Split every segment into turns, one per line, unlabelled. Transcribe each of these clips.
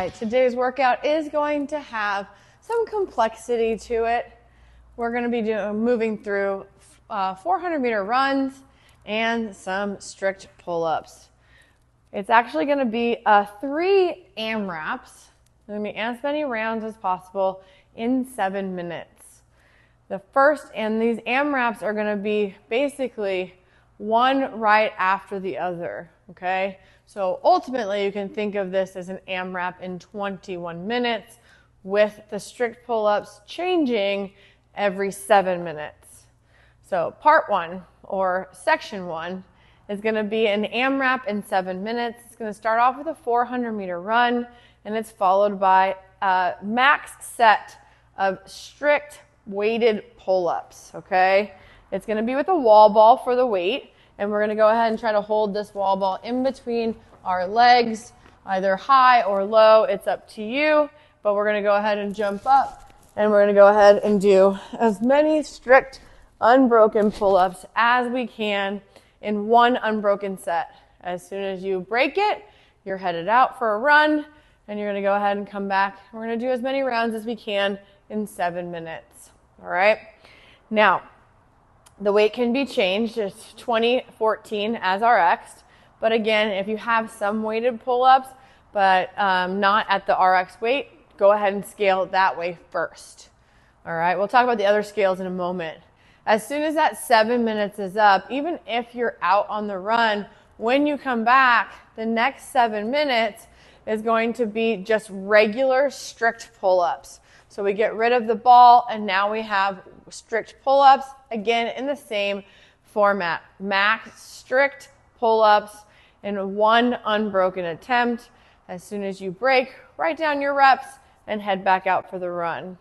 right, today's workout is going to have some complexity to it. We're going to be moving through 400-meter runs and some strict pull-ups. It's actually going to be 3 AMRAPs. There's going to be as many rounds as possible in 7 minutes. The first, and these AMRAPs are going to be basically one right after the other, okay? So ultimately, you can think of this as an AMRAP in 21 minutes with the strict pull-ups changing every 7 minutes. So part 1, or section 1, is going to be an AMRAP in 7 minutes. It's going to start off with a 400-meter run, and it's followed by a max set of strict weighted pull-ups, okay? It's going to be with a wall ball for the weight, and we're going to go ahead and try to hold this wall ball in between our legs, either high or low. It's up to you, but we're going to go ahead and jump up, and we're going to go ahead and do as many strict unbroken pull-ups as we can in one unbroken set. As soon as you break it, you're headed out for a run, and you're going to go ahead and come back. We're going to do as many rounds as we can in 7 minutes. All right? Now, the weight can be changed. It's 2014 as RX. But again, if you have some weighted pull-ups, but not at the RX weight, go ahead and scale that way first. All right? We'll talk about the other scales in a moment. As soon as that 7 minutes is up, even if you're out on the run, when you come back, the next 7 minutes is going to be just regular strict pull-ups. So we get rid of the ball, and now we have strict pull-ups, again in the same format. Max strict pull-ups in one unbroken attempt. As soon as you break, write down your reps and head back out for the run.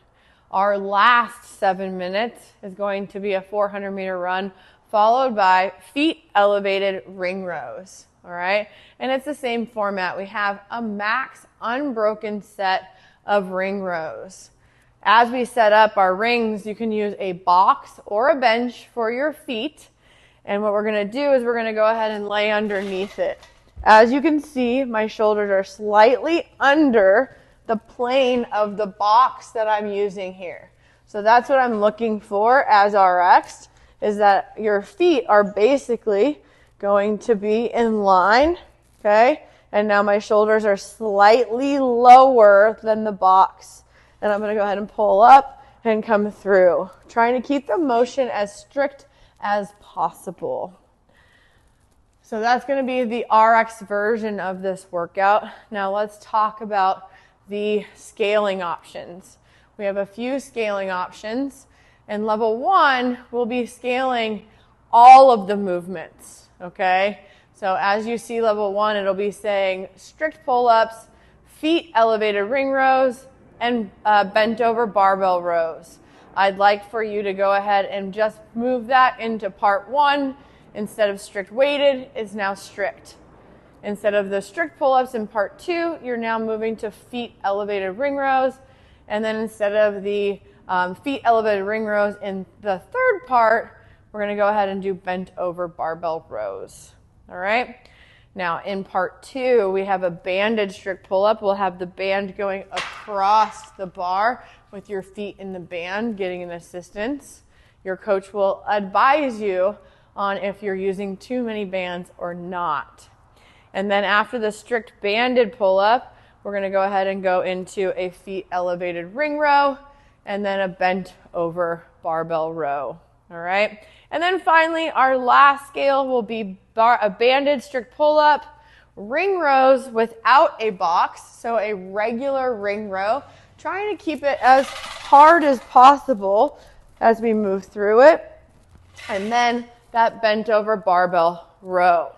Our last 7 minutes is going to be a 400-meter run, followed by feet elevated ring rows. All right? And it's the same format. We have a max unbroken set of ring rows. As we set up our rings, you can use a box or a bench for your feet. And what we're going to do is we're going to go ahead and lay underneath it. As you can see, my shoulders are slightly under the plane of the box that I'm using here. So that's what I'm looking for as RX, is that your feet are basically going to be in line, okay? And now my shoulders are slightly lower than the box. And I'm going to go ahead and pull up and come through, trying to keep the motion as strict as possible. So that's going to be the RX version of this workout. Now let's talk about the scaling options. We have a few scaling options, and level 1 will be scaling all of the movements, okay? So as you see level 1, it'll be saying strict pull-ups, feet elevated ring rows, and bent over barbell rows. I'd like for you to go ahead and just move that into part 1. Instead of strict weighted, it's now strict. Instead of the strict pull-ups in part 2, you're now moving to feet elevated ring rows. And then instead of the feet elevated ring rows in the third part, we're going to go ahead and do bent over barbell rows. All right? Now, in part 2, we have a banded strict pull-up. We'll have the band going across the bar with your feet in the band, getting an assistance. Your coach will advise you on if you're using too many bands or not. And then after the strict banded pull-up, we're going to go ahead and go into a feet elevated ring row and then a bent over barbell row. All right? And then finally, our last scale will be a banded strict pull-up, ring rows without a box, so a regular ring row, trying to keep it as hard as possible as we move through it. And then that bent over barbell row.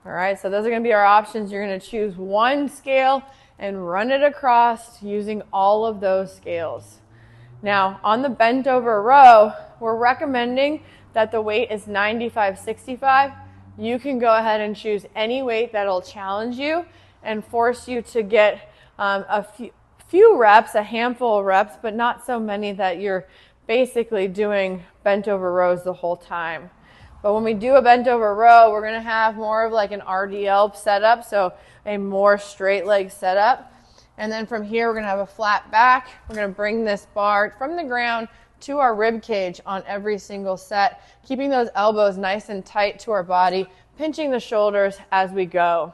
All right, so those are going to be our options. You're going to choose one scale and run it across using all of those scales. Now, on the bent over row, we're recommending that the weight is 95-65. You can go ahead and choose any weight that'll challenge you and force you to get a few reps, a handful of reps, but not so many that you're basically doing bent over rows the whole time. But when we do a bent over row, we're going to have more of like an RDL setup, so a more straight leg setup. And then from here, we're gonna have a flat back. We're gonna bring this bar from the ground to our rib cage on every single set, keeping those elbows nice and tight to our body, pinching the shoulders as we go.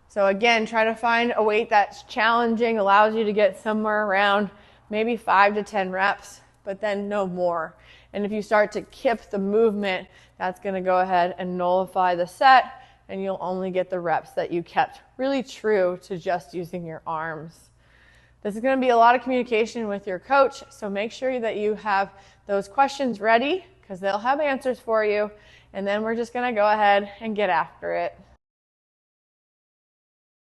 So again, try to find a weight that's challenging, allows you to get somewhere around maybe 5 to 10 reps, but then no more. And if you start to kip the movement, that's gonna go ahead and nullify the set, and you'll only get the reps that you kept really true to just using your arms. This is going to be a lot of communication with your coach, so make sure that you have those questions ready because they'll have answers for you, and then we're just going to go ahead and get after it.